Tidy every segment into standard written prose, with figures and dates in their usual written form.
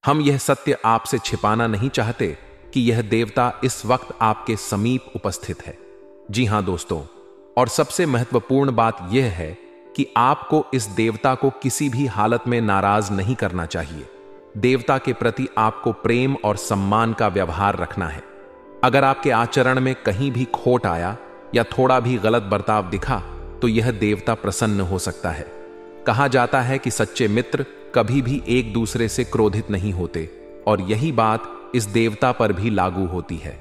हम यह सत्य आपसे छिपाना नहीं चाहते कि यह देवता इस वक्त आपके समीप उपस्थित है। जी हां दोस्तों, और सबसे महत्वपूर्ण बात यह है कि आपको इस देवता को किसी भी हालत में नाराज नहीं करना चाहिए। देवता के प्रति आपको प्रेम और सम्मान का व्यवहार रखना है। अगर आपके आचरण में कहीं भी खोट आया या थोड़ा भी गलत बर्ताव दिखा तो यह देवता प्रसन्न हो सकता है। कहा जाता है कि सच्चे मित्र कभी भी एक दूसरे से क्रोधित नहीं होते, और यही बात इस देवता पर भी लागू होती है।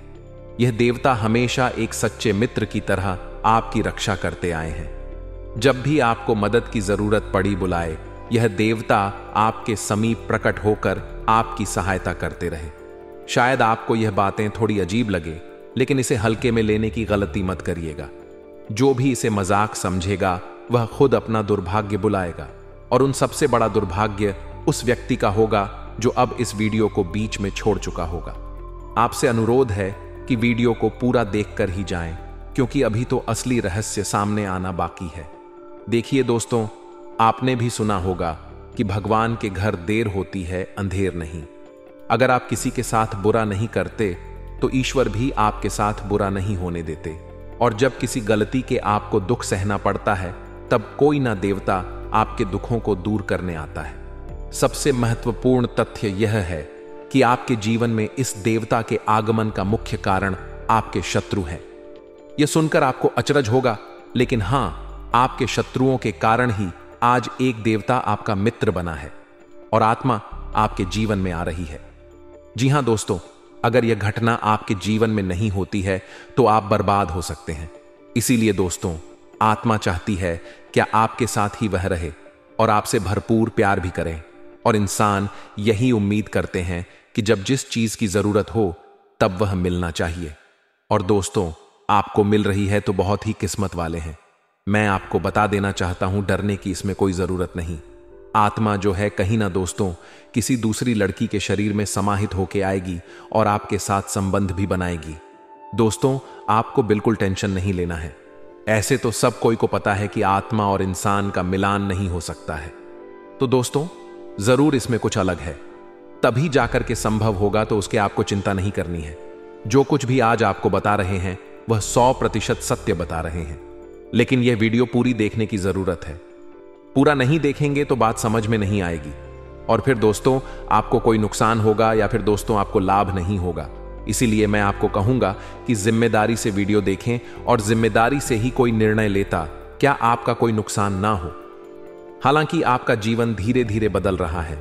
यह देवता हमेशा एक सच्चे मित्र की तरह आपकी रक्षा करते आए हैं। जब भी आपको मदद की जरूरत पड़ी बुलाए, यह देवता आपके समीप प्रकट होकर आपकी सहायता करते रहे। शायद आपको यह बातें थोड़ी अजीब लगे, लेकिन इसे हल्के में लेने की गलती मत करिएगा। जो भी इसे मजाक समझेगा वह खुद अपना दुर्भाग्य बुलाएगा, और उन सबसे बड़ा दुर्भाग्य उस व्यक्ति का होगा जो अब इस वीडियो को बीच में छोड़ चुका होगा। आपसे अनुरोध है कि वीडियो को पूरा देखकर ही जाएं, क्योंकि अभी तो असली रहस्य सामने आना बाकी है। देखिए दोस्तों, आपने भी सुना होगा कि भगवान के घर देर होती है, अंधेर नहीं। अगर आप किसी के साथ बुरा नहीं करते तो ईश्वर भी आपके साथ बुरा नहीं होने देते, और जब किसी गलती के आपको दुख सहना पड़ता है तब कोई ना देवता आपके दुखों को दूर करने आता है। सबसे महत्वपूर्ण तथ्य यह है कि आपके जीवन में इस देवता के आगमन का मुख्य कारण आपके शत्रु हैं। यह सुनकर आपको अचरज होगा, लेकिन हां, आपके शत्रुओं के कारण ही आज एक देवता आपका मित्र बना है और आत्मा आपके जीवन में आ रही है। जी हां दोस्तों, अगर यह घटना आपके जीवन में नहीं होती है तो आप बर्बाद हो सकते हैं। इसीलिए दोस्तों, आत्मा चाहती है क्या आपके साथ ही वह रहे और आपसे भरपूर प्यार भी करें, और इंसान यही उम्मीद करते हैं कि जब जिस चीज की जरूरत हो तब वह मिलना चाहिए। और दोस्तों, आपको मिल रही है तो बहुत ही किस्मत वाले हैं। मैं आपको बता देना चाहता हूं, डरने की इसमें कोई जरूरत नहीं। आत्मा जो है कहीं ना दोस्तों किसी दूसरी लड़की के शरीर में समाहित होकर आएगी और आपके साथ संबंध भी बनाएगी। दोस्तों, आपको बिल्कुल टेंशन नहीं लेना है। ऐसे तो सब कोई को पता है कि आत्मा और इंसान का मिलान नहीं हो सकता है। तो दोस्तों, जरूर इसमें कुछ अलग है, तभी जाकर के संभव होगा, तो उसके आपको चिंता नहीं करनी है। जो कुछ भी आज आपको बता रहे हैं वह 100% सत्य बता रहे हैं, लेकिन यह वीडियो पूरी देखने की जरूरत है। पूरा नहीं देखेंगे तो बात समझ में नहीं आएगी, और फिर दोस्तों आपको कोई नुकसान होगा या फिर दोस्तों आपको लाभ नहीं होगा। इसीलिए मैं आपको कहूंगा कि जिम्मेदारी से वीडियो देखें और जिम्मेदारी से ही कोई निर्णय लेता, क्या आपका कोई नुकसान ना हो। हालांकि आपका जीवन धीरे धीरे बदल रहा है।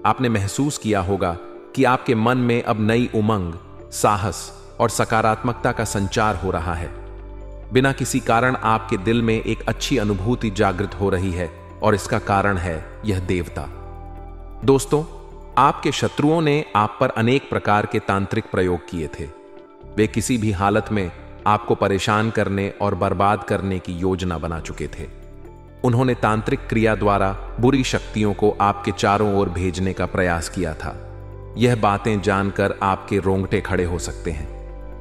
आपने महसूस किया होगा कि आपके मन में अब नई उमंग, साहस और सकारात्मकता का संचार हो रहा है। बिना किसी कारण आपके दिल में एक अच्छी अनुभूति जागृत हो रही है, और इसका कारण है यह देवता। दोस्तों, आपके शत्रुओं ने आप पर अनेक प्रकार के तांत्रिक प्रयोग किए थे। वे किसी भी हालत में आपको परेशान करने और बर्बाद करने की योजना बना चुके थे। उन्होंने तांत्रिक क्रिया द्वारा बुरी शक्तियों को आपके चारों ओर भेजने का प्रयास किया था। यह बातें जानकर आपके रोंगटे खड़े हो सकते हैं,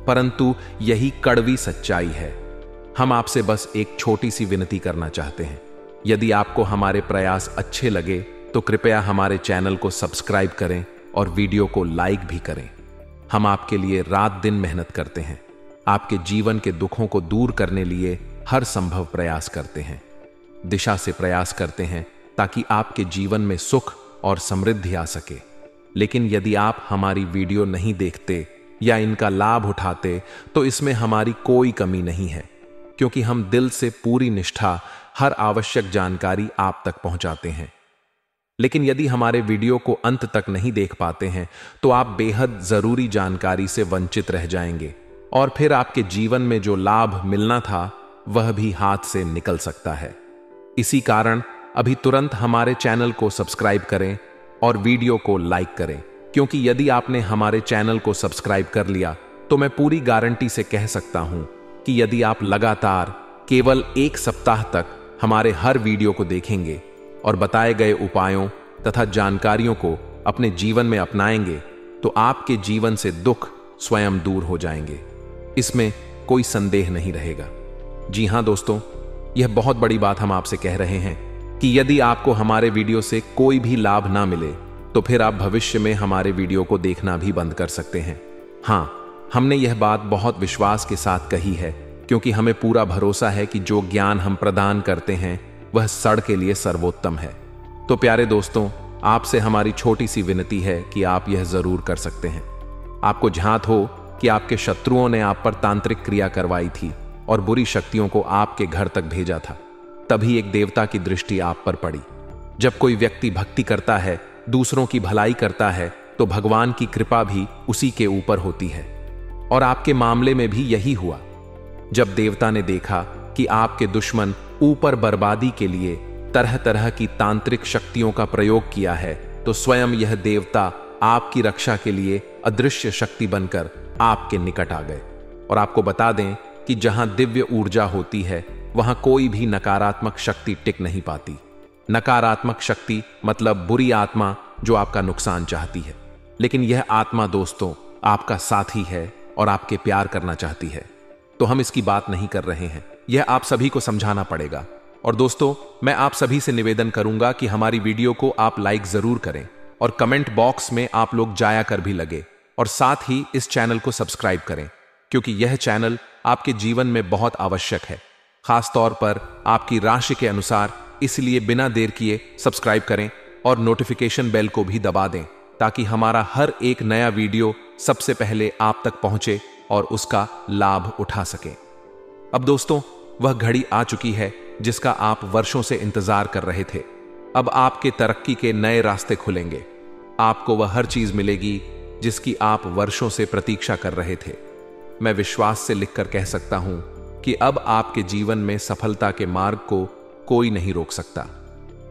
परंतु यही कड़वी सच्चाई है। हम आपसे बस एक छोटी सी विनती करना चाहते हैं। यदि आपको हमारे प्रयास अच्छे लगे तो कृपया हमारे चैनल को सब्सक्राइब करें और वीडियो को लाइक भी करें। हम आपके लिए रात दिन मेहनत करते हैं, आपके जीवन के दुखों को दूर करने लिए हर संभव प्रयास करते हैं, दिशा से प्रयास करते हैं ताकि आपके जीवन में सुख और समृद्धि आ सके। लेकिन यदि आप हमारी वीडियो नहीं देखते या इनका लाभ उठाते तो इसमें हमारी कोई कमी नहीं है, क्योंकि हम दिल से पूरी निष्ठा हर आवश्यक जानकारी आप तक पहुंचाते हैं। लेकिन यदि हमारे वीडियो को अंत तक नहीं देख पाते हैं तो आप बेहद जरूरी जानकारी से वंचित रह जाएंगे, और फिर आपके जीवन में जो लाभ मिलना था वह भी हाथ से निकल सकता है। इसी कारण अभी तुरंत हमारे चैनल को सब्सक्राइब करें और वीडियो को लाइक करें, क्योंकि यदि आपने हमारे चैनल को सब्सक्राइब कर लिया तो मैं पूरी गारंटी से कह सकता हूं कि यदि आप लगातार केवल 1 सप्ताह तक हमारे हर वीडियो को देखेंगे और बताए गए उपायों तथा जानकारियों को अपने जीवन में अपनाएंगे तो आपके जीवन से दुख स्वयं दूर हो जाएंगे। इसमें कोई संदेह नहीं रहेगा। जी हां दोस्तों, यह बहुत बड़ी बात हम आपसे कह रहे हैं कि यदि आपको हमारे वीडियो से कोई भी लाभ ना मिले तो फिर आप भविष्य में हमारे वीडियो को देखना भी बंद कर सकते हैं। हाँ, हमने यह बात बहुत विश्वास के साथ कही है, क्योंकि हमें पूरा भरोसा है कि जो ज्ञान हम प्रदान करते हैं वह सड़ के लिए सर्वोत्तम है। तो प्यारे दोस्तों, आपसे हमारी छोटी सी विनती है कि आप यह जरूर कर सकते हैं। आपको झांत हो कि आपके शत्रुओं ने आप पर तांत्रिक क्रिया करवाई थी और बुरी शक्तियों को आपके घर तक भेजा था, तभी एक देवता की दृष्टि आप पर पड़ी। जब कोई व्यक्ति भक्ति करता है, दूसरों की भलाई करता है, तो भगवान की कृपा भी उसी के ऊपर होती है। और आपके मामले में भी यही हुआ। जब देवता ने देखा कि आपके दुश्मन ऊपर बर्बादी के लिए तरह तरह की तांत्रिक शक्तियों का प्रयोग किया है, तो स्वयं यह देवता आपकी रक्षा के लिए अदृश्य शक्ति बनकर आपके निकट आ गए। और आपको बता दें कि जहां दिव्य ऊर्जा होती है वहां कोई भी नकारात्मक शक्ति टिक नहीं पाती। नकारात्मक शक्ति मतलब बुरी आत्मा जो आपका नुकसान चाहती है, लेकिन यह आत्मा दोस्तों आपका साथी है और आपके प्यार करना चाहती है। तो हम इसकी बात नहीं कर रहे हैं, यह आप सभी को समझाना पड़ेगा। और दोस्तों, मैं आप सभी से निवेदन करूंगा कि हमारी वीडियो को आप लाइक जरूर करें और कमेंट बॉक्स में आप लोग जाया कर भी लगे, और साथ ही इस चैनल को सब्सक्राइब करें, क्योंकि यह चैनल आपके जीवन में बहुत आवश्यक है, खास तौर पर आपकी राशि के अनुसार। इसलिए बिना देर किए सब्सक्राइब करें और नोटिफिकेशन बेल को भी दबा दें, ताकि हमारा हर एक नया वीडियो सबसे पहले आप तक पहुंचे और उसका लाभ उठा सकें। अब दोस्तों, वह घड़ी आ चुकी है जिसका आप वर्षों से इंतजार कर रहे थे। अब आपके तरक्की के नए रास्ते खुलेंगे। आपको वह हर चीज मिलेगी जिसकी आप वर्षों से प्रतीक्षा कर रहे थे। मैं विश्वास से लिखकर कह सकता हूं कि अब आपके जीवन में सफलता के मार्ग को कोई नहीं रोक सकता।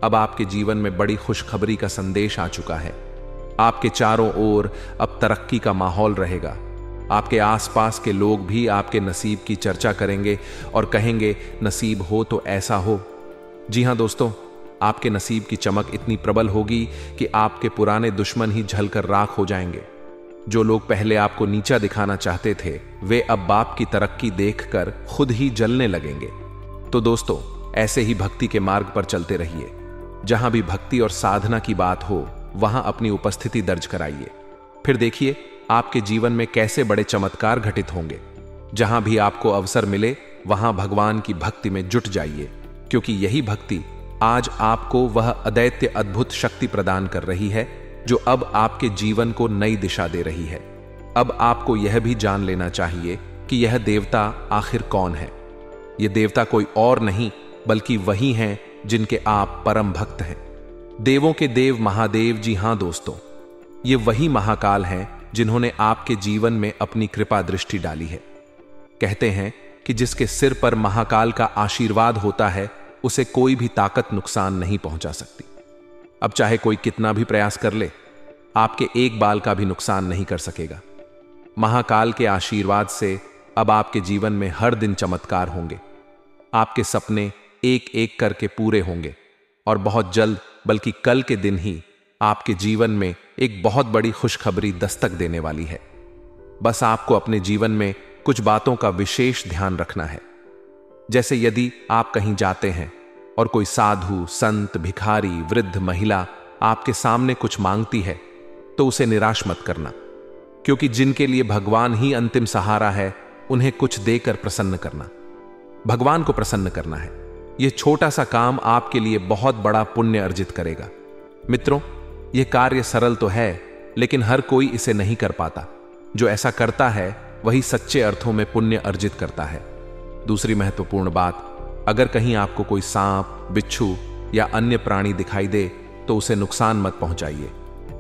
अब आपके जीवन में बड़ी खुशखबरी का संदेश आ चुका है। आपके चारों ओर अब तरक्की का माहौल रहेगा। आपके आसपास के लोग भी आपके नसीब की चर्चा करेंगे और कहेंगे, नसीब हो तो ऐसा हो। जी हां दोस्तों, आपके नसीब की चमक इतनी प्रबल होगी कि आपके पुराने दुश्मन ही जलकर राख हो जाएंगे। जो लोग पहले आपको नीचा दिखाना चाहते थे, वे अब बाप की तरक्की देखकर खुद ही जलने लगेंगे। तो दोस्तों, ऐसे ही भक्ति के मार्ग पर चलते रहिए। जहां भी भक्ति और साधना की बात हो, वहां अपनी उपस्थिति दर्ज कराइए। फिर देखिए आपके जीवन में कैसे बड़े चमत्कार घटित होंगे। जहां भी आपको अवसर मिले, वहां भगवान की भक्ति में जुट जाइए, क्योंकि यही भक्ति आज आपको वह अद्वितीय अद्भुत शक्ति प्रदान कर रही है जो अब आपके जीवन को नई दिशा दे रही है। अब आपको यह भी जान लेना चाहिए कि यह देवता आखिर कौन है। यह देवता कोई और नहीं बल्कि वही हैं जिनके आप परम भक्त हैं। देवों के देव महादेव। जी हां दोस्तों, ये वही महाकाल हैं जिन्होंने आपके जीवन में अपनी कृपा दृष्टि डाली है। कहते हैं कि जिसके सिर पर महाकाल का आशीर्वाद होता है, उसे कोई भी ताकत नुकसान नहीं पहुंचा सकती। अब चाहे कोई कितना भी प्रयास कर ले, आपके एक बाल का भी नुकसान नहीं कर सकेगा। महाकाल के आशीर्वाद से अब आपके जीवन में हर दिन चमत्कार होंगे। आपके सपने एक एक करके पूरे होंगे और बहुत जल्द, बल्कि कल के दिन ही, आपके जीवन में एक बहुत बड़ी खुशखबरी दस्तक देने वाली है। बस आपको अपने जीवन में कुछ बातों का विशेष ध्यान रखना है। जैसे यदि आप कहीं जाते हैं और कोई साधु, संत, भिखारी, वृद्ध, महिला आपके सामने कुछ मांगती है, तो उसे निराश मत करना, क्योंकि जिनके लिए भगवान ही अंतिम सहारा है, उन्हें कुछ देकर प्रसन्न करना। भगवान को प्रसन्न करना है। यह छोटा सा काम आपके लिए बहुत बड़ा पुण्य अर्जित करेगा। मित्रों, यह कार्य सरल तो है, लेकिन हर कोई इसे नहीं कर पाता। जो ऐसा करता है वही सच्चे अर्थों में पुण्य अर्जित करता है। दूसरी महत्वपूर्ण बात, अगर कहीं आपको कोई सांप, बिच्छू या अन्य प्राणी दिखाई दे, तो उसे नुकसान मत पहुंचाइए,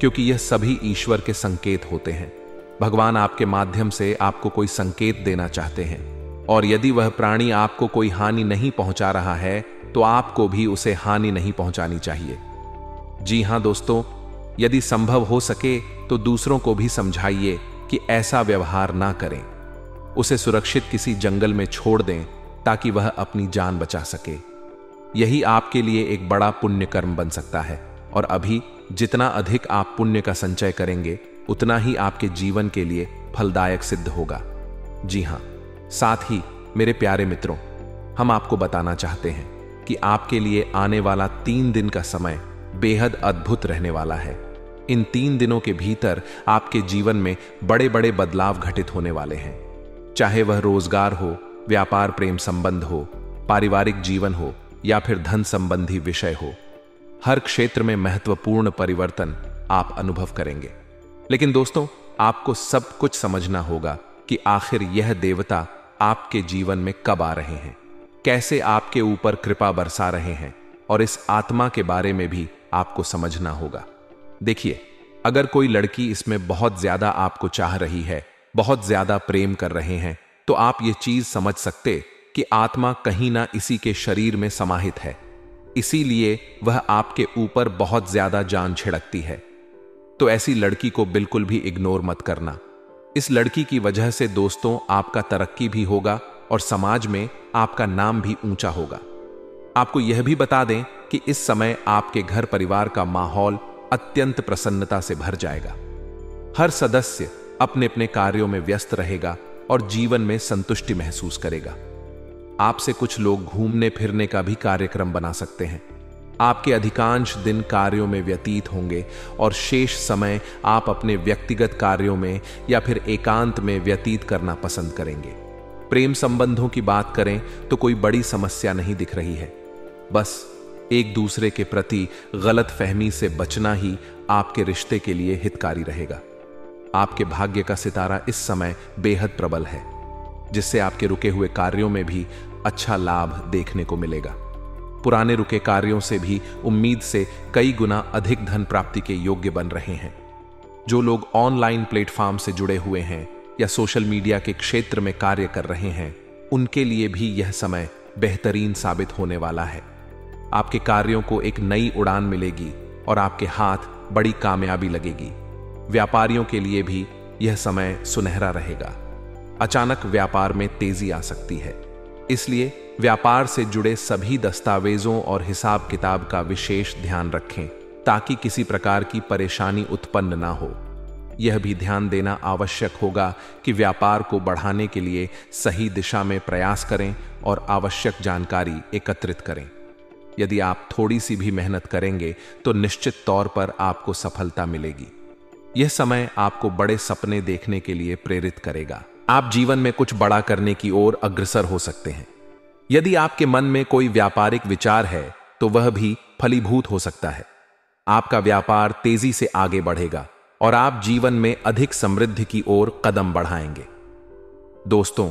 क्योंकि यह सभी ईश्वर के संकेत होते हैं। भगवान आपके माध्यम से आपको कोई संकेत देना चाहते हैं, और यदि वह प्राणी आपको कोई हानि नहीं पहुंचा रहा है, तो आपको भी उसे हानि नहीं पहुंचानी चाहिए। जी हां दोस्तों, यदि संभव हो सके तो दूसरों को भी समझाइए कि ऐसा व्यवहार ना करें। उसे सुरक्षित किसी जंगल में छोड़ दें ताकि वह अपनी जान बचा सके। यही आपके लिए एक बड़ा पुण्य कर्म बन सकता है, और अभी जितना अधिक आप पुण्य का संचय करेंगे, उतना ही आपके जीवन के लिए फलदायक सिद्ध होगा। जी हां, साथ ही मेरे प्यारे मित्रों, हम आपको बताना चाहते हैं कि आपके लिए आने वाला 3 दिन का समय बेहद अद्भुत रहने वाला है। इन 3 दिनों के भीतर आपके जीवन में बड़े बड़े बदलाव घटित होने वाले हैं। चाहे वह रोजगार हो, व्यापार, प्रेम संबंध हो, पारिवारिक जीवन हो या फिर धन संबंधी विषय हो, हर क्षेत्र में महत्वपूर्ण परिवर्तन आप अनुभव करेंगे। लेकिन दोस्तों, आपको सब कुछ समझना होगा कि आखिर यह देवता आपके जीवन में कब आ रहे हैं, कैसे आपके ऊपर कृपा बरसा रहे हैं, और इस आत्मा के बारे में भी आपको समझना होगा। देखिए, अगर कोई लड़की इसमें बहुत ज्यादा आपको चाह रही है, बहुत ज्यादा प्रेम कर रहे हैं, तो आप ये चीज समझ सकते कि आत्मा कहीं ना इसी के शरीर में समाहित है, इसीलिए वह आपके ऊपर बहुत ज्यादा जान छिड़कती है। तो ऐसी लड़की को बिल्कुल भी इग्नोर मत करना। इस लड़की की वजह से दोस्तों आपका तरक्की भी होगा और समाज में आपका नाम भी ऊंचा होगा। आपको यह भी बता दें कि इस समय आपके घर परिवार का माहौल अत्यंत प्रसन्नता से भर जाएगा। हर सदस्य अपने अपने कार्यों में व्यस्त रहेगा और जीवन में संतुष्टि महसूस करेगा। आपसे कुछ लोग घूमने फिरने का भी कार्यक्रम बना सकते हैं। आपके अधिकांश दिन कार्यों में व्यतीत होंगे और शेष समय आप अपने व्यक्तिगत कार्यों में या फिर एकांत में व्यतीत करना पसंद करेंगे। प्रेम संबंधों की बात करें तो कोई बड़ी समस्या नहीं दिख रही है। बस एक दूसरे के प्रति गलत फहमी से बचना ही आपके रिश्ते के लिए हितकारी रहेगा। आपके भाग्य का सितारा इस समय बेहद प्रबल है, जिससे आपके रुके हुए कार्यों में भी अच्छा लाभ देखने को मिलेगा। पुराने रुके कार्यों से भी उम्मीद से कई गुना अधिक धन प्राप्ति के योग्य बन रहे हैं। जो लोग ऑनलाइन प्लेटफॉर्म से जुड़े हुए हैं या सोशल मीडिया के क्षेत्र में कार्य कर रहे हैं, उनके लिए भी यह समय बेहतरीन साबित होने वाला है। आपके कार्यों को एक नई उड़ान मिलेगी और आपके हाथ बड़ी कामयाबी लगेगी। व्यापारियों के लिए भी यह समय सुनहरा रहेगा। अचानक व्यापार में तेजी आ सकती है, इसलिए व्यापार से जुड़े सभी दस्तावेजों और हिसाब किताब का विशेष ध्यान रखें ताकि किसी प्रकार की परेशानी उत्पन्न ना हो। यह भी ध्यान देना आवश्यक होगा कि व्यापार को बढ़ाने के लिए सही दिशा में प्रयास करें और आवश्यक जानकारी एकत्रित करें। यदि आप थोड़ी सी भी मेहनत करेंगे तो निश्चित तौर पर आपको सफलता मिलेगी। यह समय आपको बड़े सपने देखने के लिए प्रेरित करेगा। आप जीवन में कुछ बड़ा करने की ओर अग्रसर हो सकते हैं। यदि आपके मन में कोई व्यापारिक विचार है तो वह भी फलीभूत हो सकता है। आपका व्यापार तेजी से आगे बढ़ेगा और आप जीवन में अधिक समृद्धि की ओर कदम बढ़ाएंगे। दोस्तों,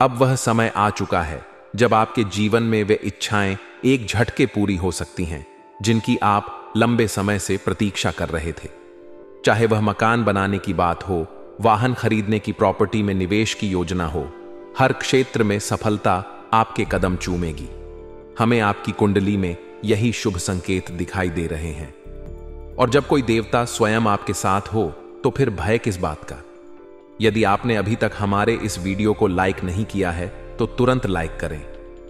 अब वह समय आ चुका है जब आपके जीवन में वे इच्छाएं एक झटके पूरी हो सकती हैं जिनकी आप लंबे समय से प्रतीक्षा कर रहे थे। चाहे वह मकान बनाने की बात हो, वाहन खरीदने की, प्रॉपर्टी में निवेश की योजना हो, हर क्षेत्र में सफलता आपके कदम चूमेगी। हमें आपकी कुंडली में यही शुभ संकेत दिखाई दे रहे हैं। और जब कोई देवता स्वयं आपके साथ हो तो फिर भय किस बात का। यदि आपने अभी तक हमारे इस वीडियो को लाइक नहीं किया है तो तुरंत लाइक करें,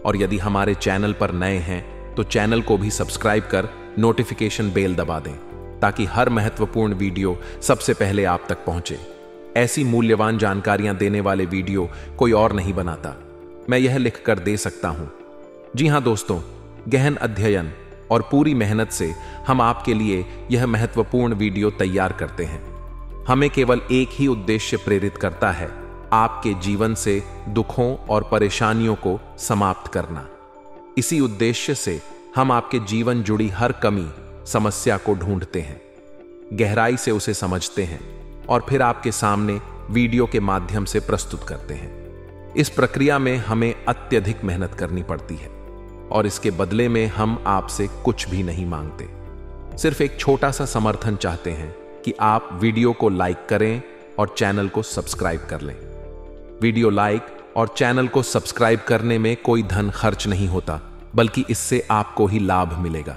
और यदि हमारे चैनल पर नए हैं तो चैनल को भी सब्सक्राइब कर नोटिफिकेशन बेल दबा दें ताकि हर महत्वपूर्ण वीडियो सबसे पहले आप तक पहुंचे। ऐसी मूल्यवान जानकारियां देने वाले वीडियो कोई और नहीं बनाता, मैं यह लिख कर दे सकता हूं। जी हां दोस्तों, गहन अध्ययन और पूरी मेहनत से हम आपके लिए यह महत्वपूर्ण वीडियो तैयार करते हैं। हमें केवल एक ही उद्देश्य प्रेरित करता है, आपके जीवन से दुखों और परेशानियों को समाप्त करना। इसी उद्देश्य से हम आपके जीवन जुड़ी हर कमी, समस्या को ढूंढते हैं, गहराई से उसे समझते हैं और फिर आपके सामने वीडियो के माध्यम से प्रस्तुत करते हैं। इस प्रक्रिया में हमें अत्यधिक मेहनत करनी पड़ती है और इसके बदले में हम आपसे कुछ भी नहीं मांगते, सिर्फ एक छोटा सा समर्थन चाहते हैं कि आप वीडियो को लाइक करें और चैनल को सब्सक्राइब कर लें। वीडियो लाइक और चैनल को सब्सक्राइब करने में कोई धन खर्च नहीं होता, बल्कि इससे आपको ही लाभ मिलेगा।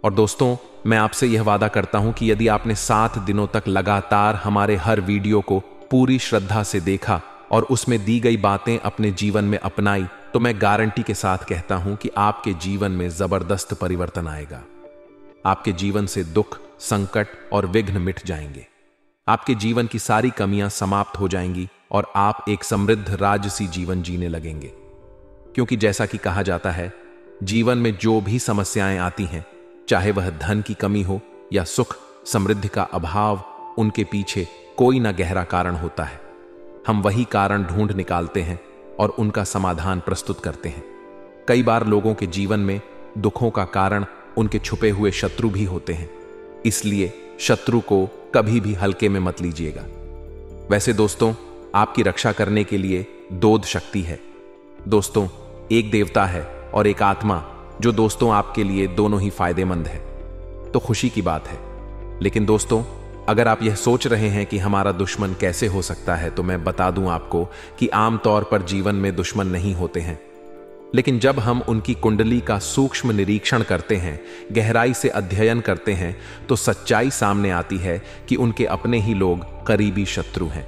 और दोस्तों, मैं आपसे यह वादा करता हूं कि यदि आपने 7 दिनों तक लगातार हमारे हर वीडियो को पूरी श्रद्धा से देखा और उसमें दी गई बातें अपने जीवन में अपनाई, तो मैं गारंटी के साथ कहता हूं कि आपके जीवन में जबरदस्त परिवर्तन आएगा। आपके जीवन से दुख, संकट और विघ्न मिट जाएंगे। आपके जीवन की सारी कमियां समाप्त हो जाएंगी और आप एक समृद्ध राजसी जीवन जीने लगेंगे। क्योंकि जैसा कि कहा जाता है, जीवन में जो भी समस्याएं आती हैं, चाहे वह धन की कमी हो या सुख, समृद्धि का अभाव, उनके पीछे कोई ना गहरा कारण होता है। हम वही कारण ढूंढ निकालते हैं और उनका समाधान प्रस्तुत करते हैं। कई बार लोगों के जीवन में दुखों का कारण उनके छुपे हुए शत्रु भी होते हैं, इसलिए शत्रु को कभी भी हल्के में मत लीजिएगा। वैसे दोस्तों, आपकी रक्षा करने के लिए दोध शक्ति है। दोस्तों, एक देवता है और एक आत्मा, जो दोस्तों आपके लिए दोनों ही फायदेमंद है, तो खुशी की बात है। लेकिन दोस्तों, अगर आप यह सोच रहे हैं कि हमारा दुश्मन कैसे हो सकता है, तो मैं बता दूं आपको कि आमतौर पर जीवन में दुश्मन नहीं होते हैं। लेकिन जब हम उनकी कुंडली का सूक्ष्म निरीक्षण करते हैं, गहराई से अध्ययन करते हैं, तो सच्चाई सामने आती है कि उनके अपने ही लोग करीबी शत्रु हैं।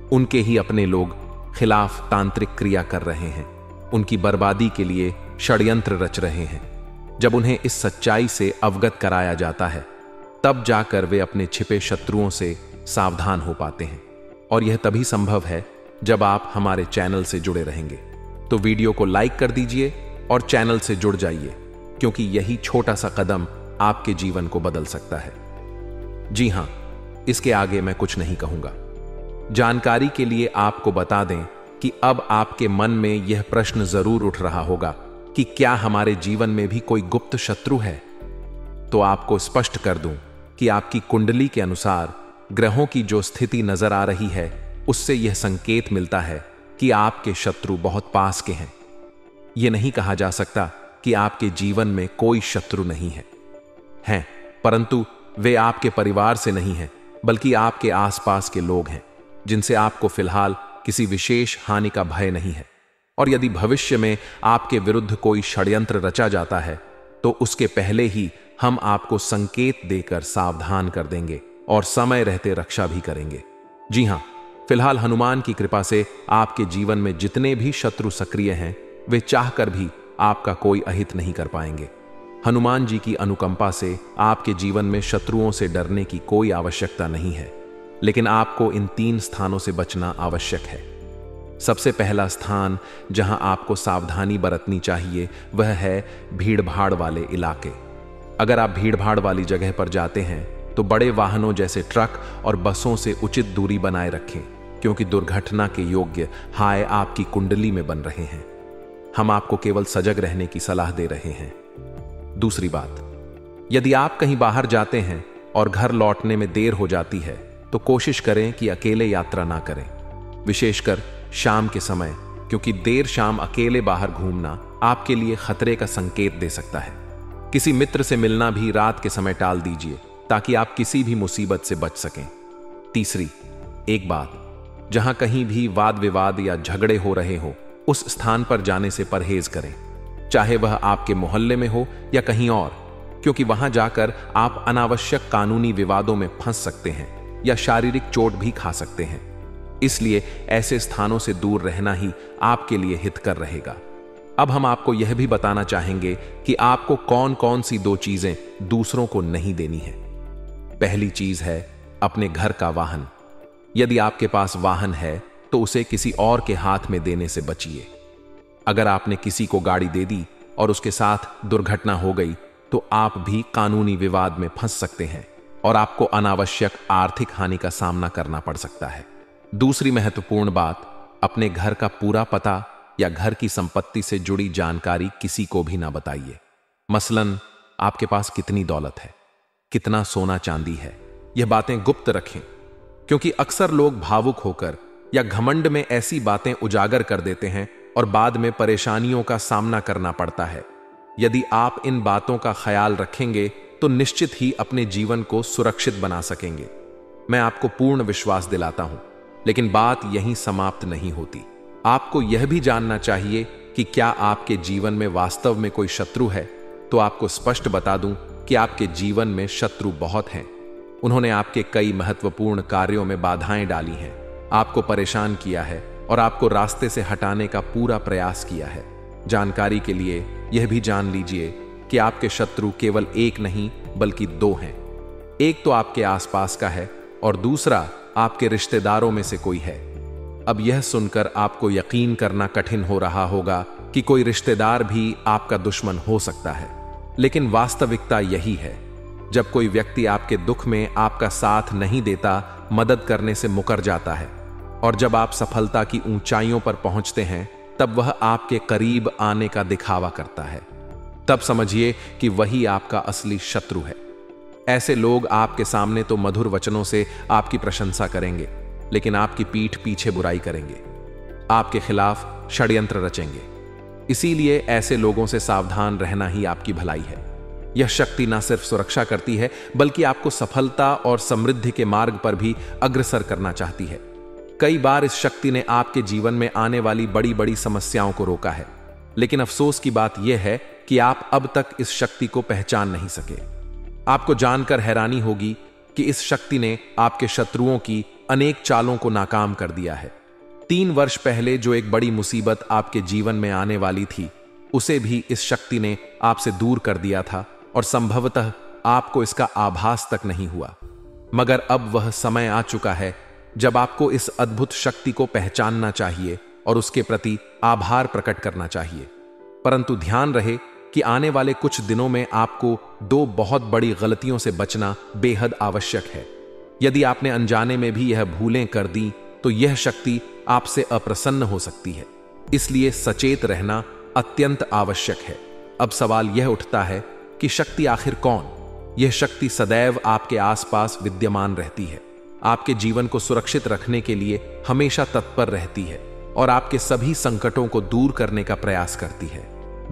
उनके ही अपने लोग खिलाफ तांत्रिक क्रिया कर रहे हैं, उनकी बर्बादी के लिए षड्यंत्र रच रहे हैं। जब उन्हें इस सच्चाई से अवगत कराया जाता है, तब जाकर वे अपने छिपे शत्रुओं से सावधान हो पाते हैं। और यह तभी संभव है जब आप हमारे चैनल से जुड़े रहेंगे। तो वीडियो को लाइक कर दीजिए और चैनल से जुड़ जाइए, क्योंकि यही छोटा सा कदम आपके जीवन को बदल सकता है। जी हां, इसके आगे मैं कुछ नहीं कहूंगा। जानकारी के लिए आपको बता दें कि अब आपके मन में यह प्रश्न जरूर उठ रहा होगा कि क्या हमारे जीवन में भी कोई गुप्त शत्रु है। तो आपको स्पष्ट कर दूं कि आपकी कुंडली के अनुसार ग्रहों की जो स्थिति नजर आ रही है, उससे यह संकेत मिलता है कि आपके शत्रु बहुत पास के हैं। यह नहीं कहा जा सकता कि आपके जीवन में कोई शत्रु नहीं है, परंतु वे आपके परिवार से नहीं हैं, बल्कि आपके आसपास के लोग हैं, जिनसे आपको फिलहाल किसी विशेष हानि का भय नहीं है। और यदि भविष्य में आपके विरुद्ध कोई षड्यंत्र रचा जाता है, तो उसके पहले ही हम आपको संकेत देकर सावधान कर देंगे और समय रहते रक्षा भी करेंगे। जी हां, फिलहाल हनुमान की कृपा से आपके जीवन में जितने भी शत्रु सक्रिय हैं, वे चाहकर भी आपका कोई अहित नहीं कर पाएंगे। हनुमान जी की अनुकंपा से आपके जीवन में शत्रुओं से डरने की कोई आवश्यकता नहीं है। लेकिन आपको इन 3 स्थानों से बचना आवश्यक है। सबसे पहला स्थान जहां आपको सावधानी बरतनी चाहिए, वह है भीड़भाड़ वाले इलाके। अगर आप भीड़भाड़ वाली जगह पर जाते हैं, तो बड़े वाहनों जैसे ट्रक और बसों से उचित दूरी बनाए रखें, क्योंकि दुर्घटना के योग्य हाय आपकी कुंडली में बन रहे हैं। हम आपको केवल सजग रहने की सलाह दे रहे हैं। दूसरी बात, यदि आप कहीं बाहर जाते हैं और घर लौटने में देर हो जाती है, तो कोशिश करें कि अकेले यात्रा ना करें, विशेषकर शाम के समय, क्योंकि देर शाम अकेले बाहर घूमना आपके लिए खतरे का संकेत दे सकता है। किसी मित्र से मिलना भी रात के समय टाल दीजिए, ताकि आप किसी भी मुसीबत से बच सकें। तीसरी, एक बात, जहां कहीं भी वाद विवाद या झगड़े हो रहे हो, उस स्थान पर जाने से परहेज करें, चाहे वह आपके मोहल्ले में हो या कहीं और, क्योंकि वहां जाकर आप अनावश्यक कानूनी विवादों में फंस सकते हैं या शारीरिक चोट भी खा सकते हैं। इसलिए ऐसे स्थानों से दूर रहना ही आपके लिए हितकर रहेगा। अब हम आपको यह भी बताना चाहेंगे कि आपको कौन कौन सी 2 चीजें दूसरों को नहीं देनी है। पहली चीज है अपने घर का वाहन। यदि आपके पास वाहन है, तो उसे किसी और के हाथ में देने से बचिए। अगर आपने किसी को गाड़ी दे दी और उसके साथ दुर्घटना हो गई, तो आप भी कानूनी विवाद में फंस सकते हैं और आपको अनावश्यक आर्थिक हानि का सामना करना पड़ सकता है। दूसरी महत्वपूर्ण बात, अपने घर का पूरा पता या घर की संपत्ति से जुड़ी जानकारी किसी को भी ना बताइए। मसलन, आपके पास कितनी दौलत है, कितना सोना चांदी है, यह बातें गुप्त रखें, क्योंकि अक्सर लोग भावुक होकर या घमंड में ऐसी बातें उजागर कर देते हैं और बाद में परेशानियों का सामना करना पड़ता है। यदि आप इन बातों का ख्याल रखेंगे, तो निश्चित ही अपने जीवन को सुरक्षित बना सकेंगे। मैं आपको पूर्ण विश्वास दिलाता हूं, लेकिन बात यहीं समाप्त नहीं होती। आपको यह भी जानना चाहिए कि क्या आपके जीवन में वास्तव में कोई शत्रु है। तो आपको स्पष्ट बता दूं कि आपके जीवन में शत्रु बहुत हैं। उन्होंने आपके कई महत्वपूर्ण कार्यों में बाधाएं डाली हैं, आपको परेशान किया है और आपको रास्ते से हटाने का पूरा प्रयास किया है। जानकारी के लिए यह भी जान लीजिए कि आपके शत्रु केवल एक नहीं, बल्कि 2 हैं। एक तो आपके आसपास का है और दूसरा आपके रिश्तेदारों में से कोई है। अब यह सुनकर आपको यकीन करना कठिन हो रहा होगा कि कोई रिश्तेदार भी आपका दुश्मन हो सकता है, लेकिन वास्तविकता यही है। जब कोई व्यक्ति आपके दुख में आपका साथ नहीं देता, मदद करने से मुकर जाता है, और जब आप सफलता की ऊंचाइयों पर पहुंचते हैं, तब वह आपके करीब आने का दिखावा करता है। तब समझिए कि वही आपका असली शत्रु है। ऐसे लोग आपके सामने तो मधुर वचनों से आपकी प्रशंसा करेंगे, लेकिन आपकी पीठ पीछे बुराई करेंगे, आपके खिलाफ षड्यंत्र रचेंगे। इसीलिए ऐसे लोगों से सावधान रहना ही आपकी भलाई है। यह शक्ति न सिर्फ सुरक्षा करती है, बल्कि आपको सफलता और समृद्धि के मार्ग पर भी अग्रसर करना चाहती है। कई बार इस शक्ति ने आपके जीवन में आने वाली बड़ी बड़ी समस्याओं को रोका है, लेकिन अफसोस की बात यह है कि आप अब तक इस शक्ति को पहचान नहीं सके। आपको जानकर हैरानी होगी कि इस शक्ति ने आपके शत्रुओं की अनेक चालों को नाकाम कर दिया है। 3 वर्ष पहले जो एक बड़ी मुसीबत आपके जीवन में आने वाली थी, उसे भी इस शक्ति ने आपसे दूर कर दिया था, और संभवतः आपको इसका आभास तक नहीं हुआ। मगर अब वह समय आ चुका है जब आपको इस अद्भुत शक्ति को पहचानना चाहिए और उसके प्रति आभार प्रकट करना चाहिए। परंतु ध्यान रहे कि आने वाले कुछ दिनों में आपको 2 बहुत बड़ी गलतियों से बचना बेहद आवश्यक है। यदि आपने अनजाने में भी यह भूलें कर दी, तो यह शक्ति आपसे अप्रसन्न हो सकती है। इसलिए सचेत रहना अत्यंत आवश्यक है। अब सवाल यह उठता है कि शक्ति आखिर कौन? यह शक्ति सदैव आपके आसपास विद्यमान रहती है, आपके जीवन को सुरक्षित रखने के लिए हमेशा तत्पर रहती है और आपके सभी संकटों को दूर करने का प्रयास करती है।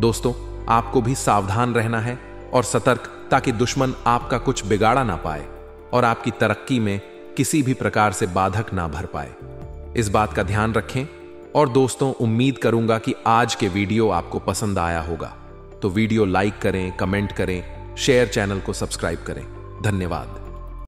दोस्तों, आपको भी सावधान रहना है और सतर्क, ताकि दुश्मन आपका कुछ बिगाड़ा ना पाए और आपकी तरक्की में किसी भी प्रकार से बाधक ना भर पाए। इस बात का ध्यान रखें। और दोस्तों, उम्मीद करूंगा कि आज के वीडियो आपको पसंद आया होगा। तो वीडियो लाइक करें, कमेंट करें, शेयर, चैनल को सब्सक्राइब करें। धन्यवाद।